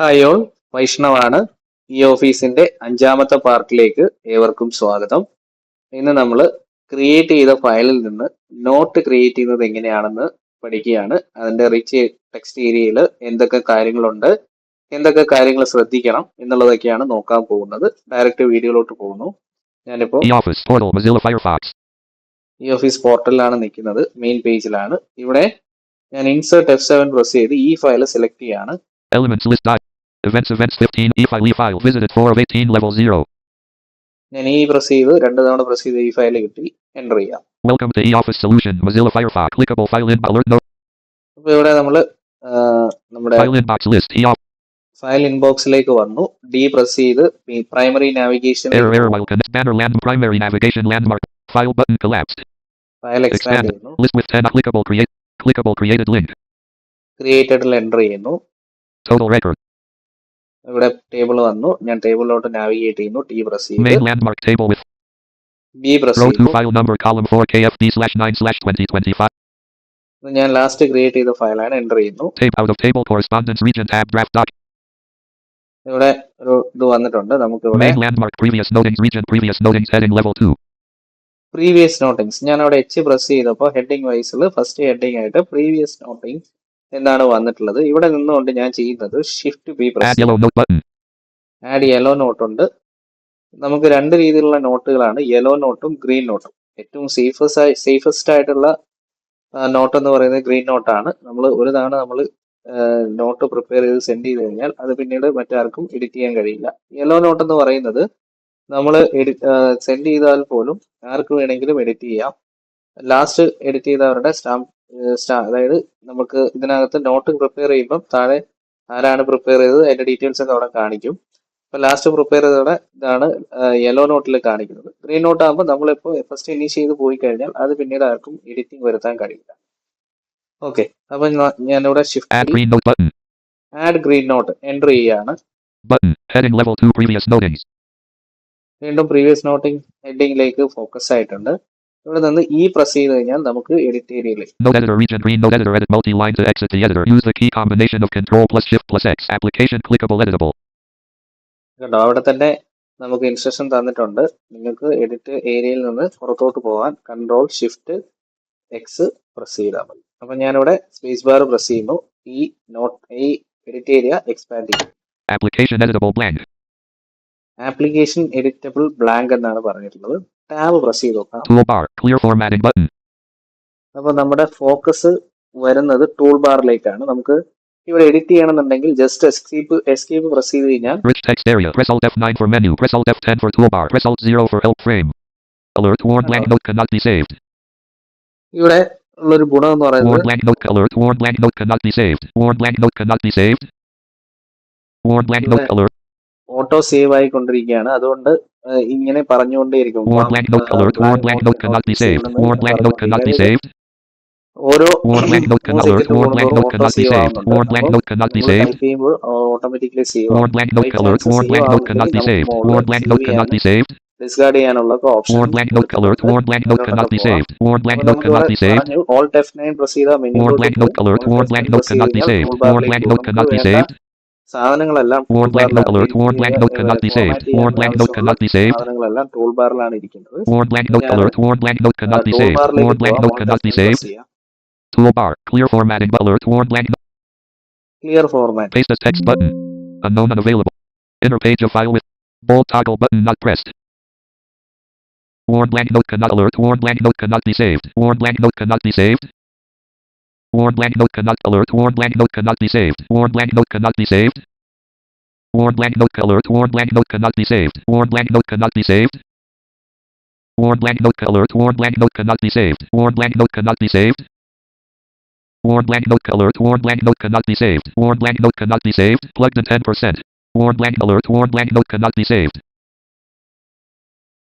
Hi all, വൈഷ്ണവാണ്. ഈ ഓഫീസിന്റെ അഞ്ചാമത്തെ പാർട്ടിലേക്ക് ഏവർക്കും സ്വാഗതം. ഇന്ന് നമ്മൾ ക്രിയേറ്റ് ചെയ്ത ഫയലിൽ നിന്ന് നോട്ട് ക്രിയേറ്റ് ചെയ്യുന്നത് എങ്ങനെയാണെന്ന് പഠിക്കുകയാണ്. അതിന്റെ റിച്ച് ടെക്സ്റ്റ് ഏരിയയിൽ എന്തൊക്കെ കാര്യങ്ങളുണ്ട്, എന്തൊക്കെ കാര്യങ്ങൾ ശ്രദ്ധിക്കണം എന്നുള്ളതൊക്കെയാണ് നോക്കാൻ പോകുന്നത്. ഡയറക്റ്റ് വീഡിയോയിലോട്ട് പോകുന്നു. ഞാനിപ്പോൾ ഈ ഓഫീസ് പോർട്ടലിലാണ് നിൽക്കുന്നത്, മെയിൻ പേജിലാണ്. ഇവിടെ ഞാൻ ഇൻസേർട്ട് F7 പ്രസ് ചെയ്ത് ഈ ഫയൽ സെലക്ട് ചെയ്യാണ്. Events 15 e-file visited 4 of 18 level 0. ഞാൻ ഈ പ്രസ് ചെയ്ത് 2 തവണ പ്രസ് ചെയ്ത് ഈ ഫയൽ കിട്ടി. എൻ്റർ ചെയ്യാം. Welcome to eOffice Solution Mozilla Firefox clickable file in alert note. അപ്പോൾ ഇവിടെ നമ്മൾ നമ്മുടെ file inbox list ഫയൽ ഇൻബോക്സിലേക്ക് വന്നു. ഡി പ്രസ് ചെയ്ത് primary navigation error while connect banner land primary navigation landmark file button collapsed. File expand ചെയ്യുന്നു. List with 10 clickable created link. ക്രിയേറ്റഡിൽ enter ചെയ്യുന്നു. Total record. ഇവിടെ ടേബിൾ വന്നു. ഞാൻ ടേബിളിലോട്ട് നാവിഗേറ്റ് ചെയ്യുന്നു. ടി പ്രസ് ചെയ്ത് main landmark table with B press row 2 ചെയ്തു. file number column 4 KFD/9/2025. ഞാൻ ലാസ്റ്റ് ക്രിയേറ്റ് ചെയ്ത ഫയലാണ്. എൻ്റർ ചെയ്യുന്നു. Tape out of table correspondence region tab draft doc. ഇവിടെ ഒരു ഇത് വന്നിട്ടുണ്ട്. നമുക്ക് ഇവിടെ main landmark previous notings heading level 2. Previous notings. ഞാൻ അവിടെ എച്ച് പ്രസ് ചെയ്തപ്പോൾ ഹെഡിങ് വൈസിൽ ഫസ്റ്റ് ഹെഡിങ് ആയിട്ട് പ്രീവിയസ് നോട്ടിങ്സ് എന്നാണ് വന്നിട്ടുള്ളത്. ഇവിടെ നിന്നുകൊണ്ട് ഞാൻ ചെയ്യുന്നത് shift B press add yellow note button. Add yellow note ഉണ്ട്. നമുക്ക് രണ്ട് രീതിയിലുള്ള നോട്ടുകളാണ്, യെല്ലോ നോട്ടും ഗ്രീൻ നോട്ടും. ഏറ്റവും സേഫസ്റ്റ് ആയിട്ടുള്ള നോട്ട് എന്ന് പറയുന്നത് ഗ്രീൻ നോട്ടാണ്. നമ്മൾ ഒരു തവണ നമ്മൾ നോട്ട് പ്രിപ്പയർ ചെയ്ത് സെൻഡ് ചെയ്ത് കഴിഞ്ഞാൽ അത് പിന്നീട് മറ്റാർക്കും എഡിറ്റ് ചെയ്യാൻ കഴിയില്ല. യെല്ലോ നോട്ട് എന്ന് പറയുന്നത് നമ്മൾ സെൻഡ് ചെയ്താൽ പോലും ആർക്ക് വേണമെങ്കിലും എഡിറ്റ് ചെയ്യാം. ലാസ്റ്റ് എഡിറ്റ് ചെയ്തവരുടെ അതായത് നമുക്ക് ഇതിനകത്ത് നോട്ട് പ്രിപ്പയർ ചെയ്യുമ്പം താഴെ ആരാണ് പ്രിപ്പയർ ചെയ്തത് അതിന്റെ ഡീറ്റെയിൽസ് ഒക്കെ അവിടെ കാണിക്കും. അപ്പൊ ലാസ്റ്റ് പ്രിപ്പയർ ചെയ്തവിടെ ഇതാണ് യെല്ലോ നോട്ടിൽ കാണിക്കുന്നത്. ഗ്രീൻ നോട്ട് ആകുമ്പോൾ നമ്മളിപ്പോൾ ഫസ്റ്റ് ഇനീഷ് ചെയ്ത് പോയി കഴിഞ്ഞാൽ അത് പിന്നീട് ആർക്കും എഡിറ്റിംഗ് വരുത്താൻ കഴിയില്ല. ഓക്കെ, അപ്പൊ ഞാനിവിടെ shift add green note enter ചെയ്യാണ്. വീണ്ടും പ്രീവിയസ് നോട്ടിംഗ് ഹെഡിങ്ങിലേക്ക് ഫോക്കസ് ആയിട്ടുണ്ട്. ഇവിടെ നിന്ന് ഈ പ്രസ് ചെയ്ത് കഴിഞ്ഞാൽ നമുക്ക് എഡിറ്റ് ഏരിയയിലേക്ക് കേട്ടോ. അവിടെ തന്നെ നമുക്ക് ഇൻസ്ട്രക്ഷൻ തന്നിട്ടുണ്ട്. നിങ്ങൾക്ക് എഡിറ്റ് ഏരിയയിൽ നിന്ന് പുറത്തോട്ട് പോകാൻ കൺട്രോൾ ഷിഫ്റ്റ് എക്സ് പ്രസ് ചെയ്താൽ മതി. അപ്പൊ ഞാനിവിടെ സ്പേസ് ബാർ പ്രസ് ചെയ്യുന്നു. ഈ എഡിറ്റ് ഏരിയ എക്സ്പാൻഡ് ചെയ്യും. ആപ്ലിക്കേഷൻ എഡിറ്റബിൾ ബ്ലാങ്ക് എന്നാണ് പറഞ്ഞിട്ടുള്ളത്. ടാബ് പ്രസ് ചെയ്ത് നോക്കാം. അപ്പൊ നമ്മുടെ ഫോക്കസ് വരുന്നത് ടൂൾ ബാറിലേക്കാണ്. നമുക്ക് ഇവിടെ എഡിറ്റ് ചെയ്യണമെന്നുണ്ടെങ്കിൽ ജസ്റ്റ് എസ്കേപ്പ് പ്രസ് ചെയ്ത് കഴിഞ്ഞാൽ ഇവിടെ ഉള്ളൊരു ഗുണം എന്ന് പറയുന്നത് ഓട്ടോ സേവ് ആയിക്കൊണ്ടിരിക്കുകയാണ്. അതുകൊണ്ട് ഇങ്ങനെ പറഞ്ഞുകൊണ്ടേയിരിക്കും. ഓരോ ഓട്ടോമാറ്റിക്കലി സേവ് ഡിസ്കാർഡ് ചെയ്യാനുള്ള ഓപ്ഷൻ. Alt F9 പ്രസ് ചെയ്താൽ സാധനങ്ങളെല്ലാം ടൂൾ ബാറിലാണ് ഇരിക്കുന്നത്. Toolbar, clear formatting alert, warn blank. Clear format. Paste as text button. Unknown unavailable. Inner page of file with bold toggle button not pressed. Warn blank note cannot alert. Warn blank note cannot be saved. Warn blank note cannot be saved. Warn blank note cannot alert. Warn blank note cannot be saved. Warn blank note cannot be saved. Warn blank note alert. Warn blank note cannot be saved. Warn blank note cannot be saved. Warn blank note alert. Warn blank note cannot be saved. Warn blank note cannot be saved. Warn blank note alert. Warn blank note cannot be saved. Warn blank note cannot be saved. Plugged in 10%. Warn blank alert. Warn blank note cannot be saved.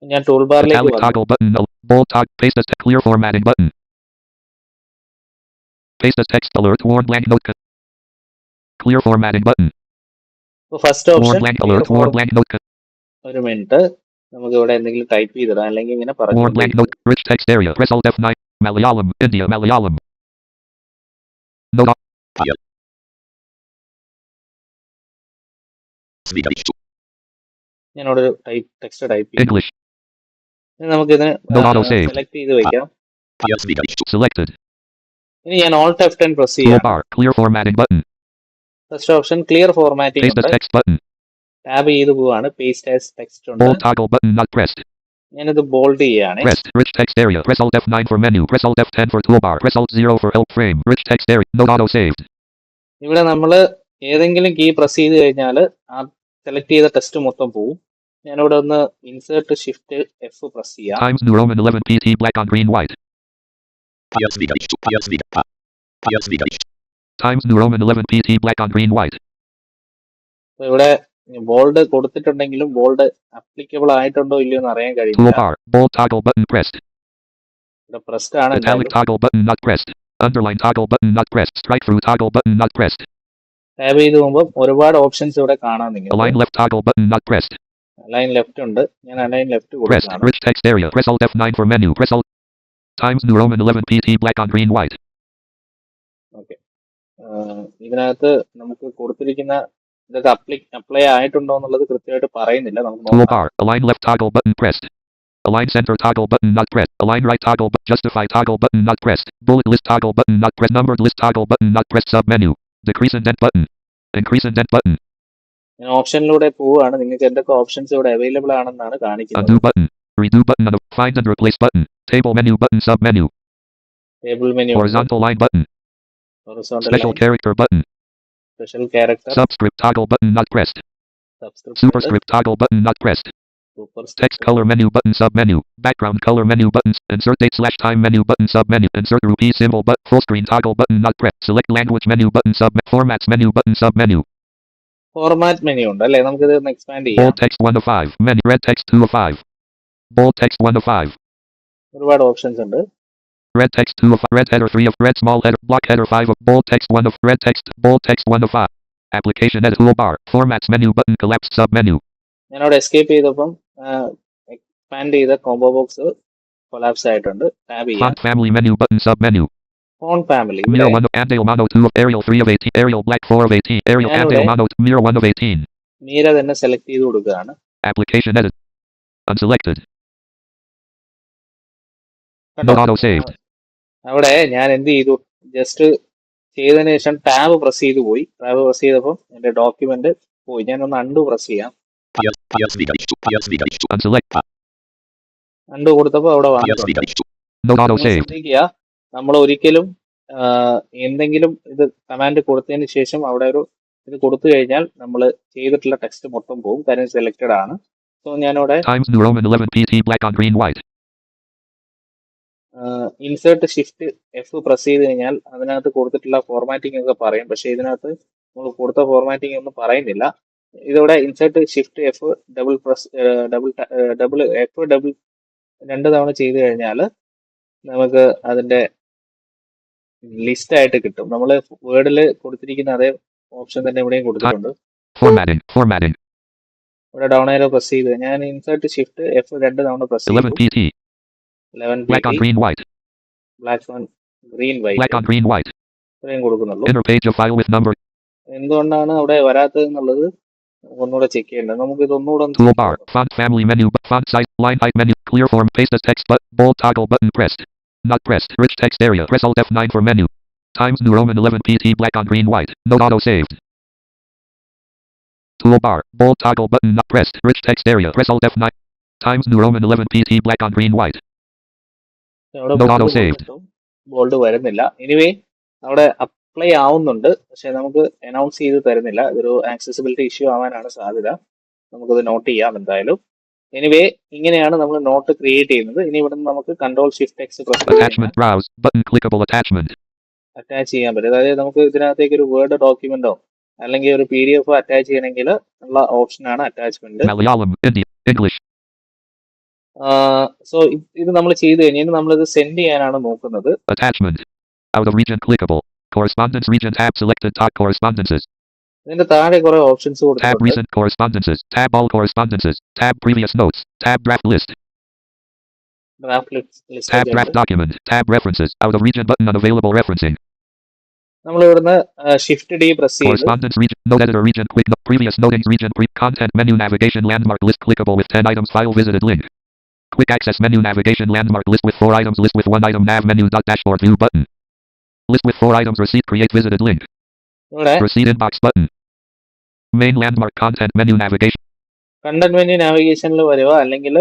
ഞാൻ tool ബാറിലേക്ക് toggle button. Bold toggle. Paste as clear formatting button. Paste as text alert. Warn blank note. Clear formatting button. First option warn blank alert. Warn blank note. ഒരു minute, നമുക്ക് ഇവിടെ എന്തെങ്കിലും type ചെയ്തിടാം, അല്ലെങ്കിൽ ഇങ്ങനെ പറഞ്ഞു. Warn blank note. Rich text area. Press Alt F9. Malayalam. India. Malayalam. Note. ഞാനവിടെ ഒരു ടെക്സ്റ്റ് ടൈപ്പ് ചെയ്യും. English. ഇനി നമുക്കിതിന് No auto saved. സെലക്ട് ചെയ്ത് വയ്ക്കാം. Selected. ഇനി ഞാൻ Alt F10 പ്രസ് ചെയ്യാം. Toolbar. Clear formatting button. First option clear formatting Paste as ഉണ്ട്. text button. ടാബ് ചെയ്ത് പോവാണ്. പേസ്റ്റ് ആസ് ടെക്സ്റ്റ് ഉണ്ട്. Bold toggle button not pressed. ഞാനിത് ബോൾഡ് ചെയ്യാണ്. Pressed. Rich text area. Press Alt F9 for menu. Press Alt F10 for toolbar. Press Alt 0 for help frame. Rich text area. Note auto saved. ഇവിടെ നമ്മൾ ഏതെങ്കിലും key press ചെയ്ത് കഴിഞ്ഞാൽ ആ select ചെയ്ത text മൊത്തം പോവും. ഞാനിവിടെ ഒന്ന് ഇൻസേർട്ട് ഷിഫ്റ്റ് F പ്രസ് ചെയ്യാം. Times New Roman 11 PT black on green white. Times New Roman 11 PT black on green white. അപ്പൊ ഇവിടെ ബോൾഡ് കൊടുത്തിട്ടുണ്ടെങ്കിലും ബോൾഡ് അപ്ലിക്കബിൾ ആയിട്ടുണ്ടോ ഇല്ലയോ എന്ന് അറിയാൻ കഴിയില്ല. Toolbar. Bold toggle button pressed. ഇവിടെ പ്രസ്ഡ് ആണ്. Italic toggle button not pressed. Underline toggle button not pressed. Strike through toggle button not pressed. Tab ചെയ്ത് പോകുമ്പോൾ ഒരുപാട് ഓപ്ഷൻസ് ഇവിടെ കാണാം. നിങ്ങൾ Align left toggle button not pressed. Align left ഉണ്ട്. ഞാൻ അലൈൻ ലെഫ്റ്റ് Pressed. കൊടുക്കുകയാണ്. Rich text area. Press Alt F9 for menu. Press Alt. Times New Roman 11 PT black on green white. Okay, ഇതിനകത്ത് നമുക്ക് കൊടുത്തിരിക്കുന്ന ഇതൊക്കെ അപ്ലൈ ആയിട്ടുണ്ടോ എന്നുള്ളത് കൃത്യമായിട്ട് പറയുന്നില്ല. നമുക്ക് നോക്കാം. Toolbar. Align left toggle button pressed. Align center toggle button not pressed. Align right toggle button. Justify toggle button not pressed. Bullet list toggle button not pressed. Numbered list toggle button not pressed. Sub menu. Decrease indent button. Increase indent button. ഞാൻ ഓപ്ഷനിലൂടെ പോവുകയാണ്. നിങ്ങൾക്ക് എന്തൊക്കെ options ഇവിടെ available ആണെന്നാണ് കാണിക്കുന്നത്. Undo button. Redo button. Find and replace button. Table menu button. Sub menu. Table menu, Horizontal line button. Horizontal Special character button. Special character, Subscript toggle button not pressed. Subscript, Superscript toggle button not pressed. Super Text color menu button sub menu. Background color menu buttons. Insert date / time menu button sub menu. Insert rupee symbol but full screen toggle button not pressed. Select language menu button sub formats menu button sub menu. Format menu ഉണ്ട് അല്ലേ? നമുക്കിത് ഒന്ന് expand ചെയ്യാം. Bold text 1 of 5. Menu red text 2 of 5. Bold text 1 of 5. ഒരുപാട് options ഉണ്ട്. Red text 2 of 5. Red header 3 of red small header block header 5 of bold text 1 of red text bold text 1 of 5. Application edit toolbar. Formats menu button collapsed sub menu. ഞാനവിടെ escape ചെയ്തപ്പം expand ചെയ്ത combo box collapse ആയിട്ടുണ്ട്. Tab ചെയ്യാം. Font family menu button sub menu. Phone family, Mirror 1 of Andale Mono 2 of Arial 3 of 18. Arial Black 4 of 18. Arial Yeah, Andale okay. Mono Mirror 1 of 18. Meera തന്നെ select ചെയ്ത് കൊടുക്കുകയാണ്. Application edit. Unselected. കണ്ടോ? Not auto saved. അവിടെ ഞാൻ എന്ത് ചെയ്തു, just ചെയ്തതിനു ശേഷം ടാബ് പ്രസ് ചെയ്ത് പോയി. ടാബ് പ്രസ് ചെയ്തപ്പോൾ എന്റെ ഡോക്യുമെന്റ് പോയി. ഞാനൊന്ന് അൺഡു പ്രസ് ചെയ്യാം. Unselect. അൺഡു കൊടുത്തപ്പോൾ അവിടെ വന്നിട്ടുണ്ട്. Not auto നിങ്ങൾ saved. ശ്രദ്ധിക്കുക, നമ്മൾ ഒരിക്കലും എന്തെങ്കിലും ഇത് കമാൻഡ് കൊടുത്തതിന് ശേഷം അവിടെ ഒരു ഇത് കൊടുത്തു കഴിഞ്ഞാൽ നമ്മൾ ചെയ്തിട്ടുള്ള ടെക്സ്റ്റ് മൊത്തം പോകും. കാര്യം സെലക്റ്റഡ് ആണ്. സോ ഞാനവിടെ Times New Roman 11 PT black on green white. Insert shift F press ചെയ്ത് കഴിഞ്ഞാൽ അതിനകത്ത് കൊടുത്തിട്ടുള്ള ഫോർമാറ്റിംഗ് ഒക്കെ പറയും. പക്ഷെ ഇതിനകത്ത് നമ്മൾ കൊടുത്ത ഫോർമാറ്റിംഗ് ഒന്നും പറയുന്നില്ല. ഇതിവിടെ ഇൻസേർട്ട് ഷിഫ്റ്റ് F ഡബിൾ രണ്ട് തവണ ചെയ്ത് കഴിഞ്ഞാൽ നമുക്ക് അതിന്റെ ലിസ്റ്റ് ആയിട്ട് കിട്ടും. നമ്മൾ വേർഡിൽ കൊടുത്തിരിക്കുന്ന അതേ ഓപ്ഷൻ തന്നെ ഇവിടെയും കൊടുത്തിട്ടുണ്ട്. Formatting. ഇവിടെ ഡൗൺ ആരോ പ്രസ് ചെയ്ത് ഞാൻ ഇൻസേർട്ട് ഷിഫ്റ്റ് F രണ്ട് തവണ പ്രസ് 11 ചെയ്തു. PT. 11 Black on green white. Black on green Black white on green white. ഇത്രയും കൊടുക്കുന്നുള്ളൂ. Inner page of file with number. എന്തുകൊണ്ടാണ് അവിടെ വരാത്തത് എന്നുള്ളത് ഒന്നുകൂടെ ചെക്ക് ചെയ്യേണ്ടത്. നമുക്ക് ഇതൊന്നുകൂടെ ഒന്ന് Toolbar. Font family menu. Font size. Line height menu. Clear form. Paste as text. But bold toggle button pressed. Not pressed. Rich text area. Press Alt F9 for menu. Times New Roman 11 PT black on green white. Note auto saved. Toolbar. Bold toggle button not pressed. Rich text area. Press Alt F9. Times New Roman 11 PT black on green white. Note auto saved. Bold വരുന്നില്ല. Anyway അവിടെ apply ആവുന്നുണ്ട്, പക്ഷെ നമുക്ക് announce ചെയ്ത് തരുന്നില്ല. ഇതൊരു accessibility issue ആവാനാണ് സാധ്യത. നമുക്കത് നോട്ട് ചെയ്യാം എന്തായാലും. എനിവേ ഇങ്ങനെയാണ് നമ്മൾ നോട്ട് ക്രിയേറ്റ് ചെയ്യുന്നത്. ഇനി ഇവിടെ നിന്ന് നമുക്ക് control shift X press Attachment browse. Button clickable attachment. Attach ചെയ്യാൻ പറ്റും. അതായത് നമുക്ക് ഇതിനകത്തേക്ക് ഒരു വേർഡ് ഡോക്യുമെന്റോ അല്ലെങ്കിൽ ഒരു PDF അറ്റാച്ച് ചെയ്യണമെങ്കിൽ ഉള്ള ഓപ്ഷനാണ് അറ്റാച്ച്മെന്റ്. Malayalam. English. സോ ഇത് നമ്മൾ ചെയ്ത് കഴിഞ്ഞാൽ നമ്മളിത് സെൻഡ് ചെയ്യാനാണ് നോക്കുന്നത്. Attachment. Out of region clickable. Correspondence region tab selected top correspondences. ഇതിന്റെ താഴെ കുറെ ഓപ്ഷൻസ് Tab കൊടുത്തിട്ടുണ്ട്. recent correspondences. Tab all correspondences. Tab previous notes. Tab draft list. Draft Tab draft document. Tab references. Out of region button unavailable referencing. നമ്മൾ ഇവിടുന്ന് shift D press ചെയ്ത് Correspondence region. Note editor region. Quick note. Previous notings region. Content menu navigation landmark list clickable with 10 items. File visited link. Quick access menu navigation landmark list with 4 items. List with 1 item. Nav menu. Dashboard view button. List with 4 items. Receipt. Create visited link. ഇവിടെ Receipt inbox button. Main landmark content menu navigation. Content menu നാവിഗേഷനിൽ വരുക അല്ലെങ്കിൽ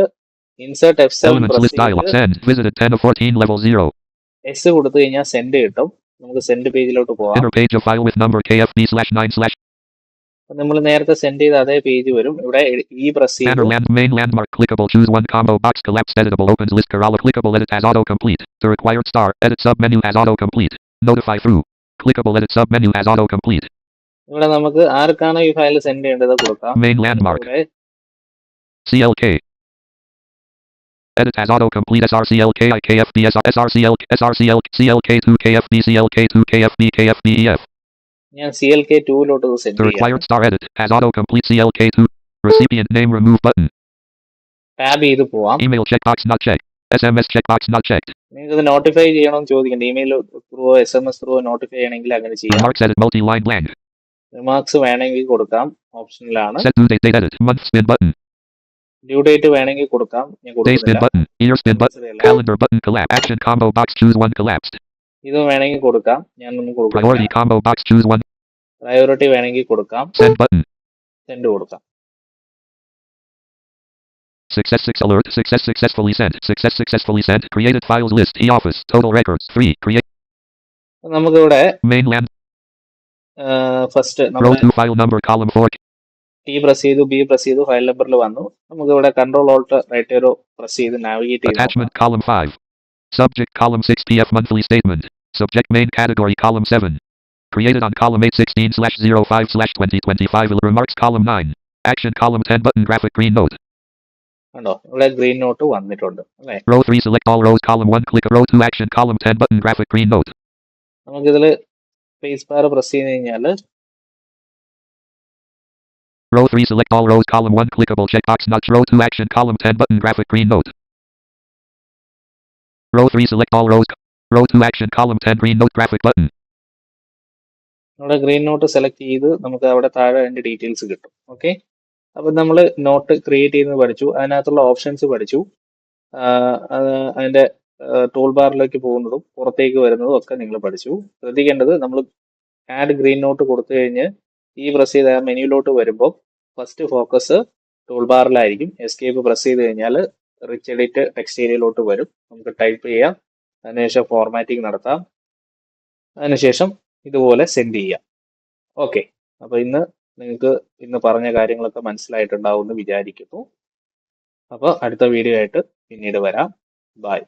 insert F7 Elements press list dialog. ചെയ്ത് Send. Visited 10 of 14 level 0. S കൊടുത്തു കഴിഞ്ഞാൽ send കിട്ടും. നമുക്ക് send പേജിലോട്ട് പോവാം. Inner page of file with number KFB/9/. നമ്മൾ നേരത്തെ സെൻഡ് ചെയ്ത അതേ പേജ് വരും. ഇവിടെ ഈ പ്രസ് ചെയ്ത് Main landmark clickable. Choose one combo box. Collapsed editable. Opens list. Kerala clickable. Edit as autocomplete. The required star. Edit sub menu as autocomplete. Notify through. Clickable. Edit sub menu as autocomplete. ഇവിടെ നമുക്ക് ആർക്കാണ് ഈ file send ചെയ്യേണ്ടത് കൊടുക്കാം. Main landmark. ഇവിടെ CLK. Edit as autocomplete. SRCLK IKFB SRCLK CLK2 KFB CLK2 KFB KFBEF. ഞാൻ CLK2 lot send The ചെയ്യാം. required star edit as autocomplete CLK2. Recipient name remove button. Tab ചെയ്ത് പോവാം. Email checkbox not checked. SMS checkbox not checked. നിങ്ങൾക്ക് ഇത് notify ചെയ്യണമെന്ന് ചോദിക്കണ്ട. Email through SMS through notify ചെയ്യണമെങ്കിൽ അങ്ങനെ ചെയ്യാം. Remarks edit multi-line blank. Remarks വേണമെങ്കിൽ കൊടുക്കാം, ഓപ്ഷനിലാണ്. Set due date edit. Month spin button. Due date വേണമെങ്കിൽ കൊടുക്കാം, ഞാൻ Day spin കൊടുക്കുന്നില്ല. button. Year spin button. Calendar button collapse. Action combo box choose one collapsed. ഇത് വേണമെങ്കിൽ കൊടുക്കാം, ഞാനൊന്നും Priority കൊടുക്കില്ല. combo box choose one. Priority വേണമെങ്കിൽ കൊടുക്കാം, Send button. സെൻഡ് കൊടുക്കാം. Success 6 alert. Success successfully sent. Success successfully sent. Created files list. E-office. Total records 3. Create. നമുക്കിവിടെ Mainland. First Row നമ്മൾ 2 file number column 4. T press ചെയ്തു, B press ചെയ്തു, file നമ്പറിൽ വന്നു. നമുക്കിവിടെ കൺട്രോൾ ഓൾട്ട് റൈറ്റ് ഏറോ പ്രസ് ചെയ്ത് navigate ചെയ്ത് Attachment column 5. Subject column 6 PF monthly statement. Subject main category column 7. Created on column 8/16/05/2025. Remarks column 9. Action column 10 button graphic green note. കണ്ടോ, ഇവിടെ green not വന്നിട്ടുണ്ട് അല്ലേ. Row 3 select all rows column 1 click row 2 action column 10 button graphic green note. നമുക്കിതിൽ space bar press ചെയ്ത് കഴിഞ്ഞാൽ Row 3 select all rows column 1 clickable checkbox not row 2 action column 10 button graphic green note. Row 3 select all rows. Row 2 action column 10 green note graphic button. നമ്മുടെ green not select ചെയ്ത് നമുക്ക് അവിടെ താഴെ അതിന്റെ details കിട്ടും. Okay, അപ്പം നമ്മൾ not create ചെയ്യുന്നത് പഠിച്ചു, അതിനകത്തുള്ള ഓപ്ഷൻസ് പഠിച്ചു, അതിന്റെ ടൂൾ ബാറിലേക്ക് പോകുന്നതും പുറത്തേക്ക് വരുന്നതും ഒക്കെ നിങ്ങൾ പഠിച്ചു. ശ്രദ്ധിക്കേണ്ടത്, നമ്മൾ ആഡ് ഗ്രീൻ നോട്ട് കൊടുത്തു കഴിഞ്ഞ് ഈ പ്രസ് ചെയ്ത് ആ മെനുവിലോട്ട് വരുമ്പോൾ ഫസ്റ്റ് ഫോക്കസ് ടൂൾ ബാറിലായിരിക്കും. എസ്കേപ്പ് പ്രസ് ചെയ്ത് കഴിഞ്ഞാൽ റിച്ച് എഡിറ്റ് ടെക്സ്റ്റ് ഏരിയയിലോട്ട് വരും. നമുക്ക് ടൈപ്പ് ചെയ്യാം, അതിനുശേഷം ഫോർമാറ്റിംഗ് നടത്താം, അതിനുശേഷം ഇതുപോലെ സെൻഡ് ചെയ്യാം. ഓക്കെ, അപ്പോൾ നിങ്ങൾക്ക് ഇന്ന് പറഞ്ഞ കാര്യങ്ങളൊക്കെ മനസ്സിലായിട്ടുണ്ടാവും എന്ന് വിചാരിക്കുന്നു. അപ്പോൾ അടുത്ത വീഡിയോ ആയിട്ട് പിന്നീട് വരാം. ബൈ.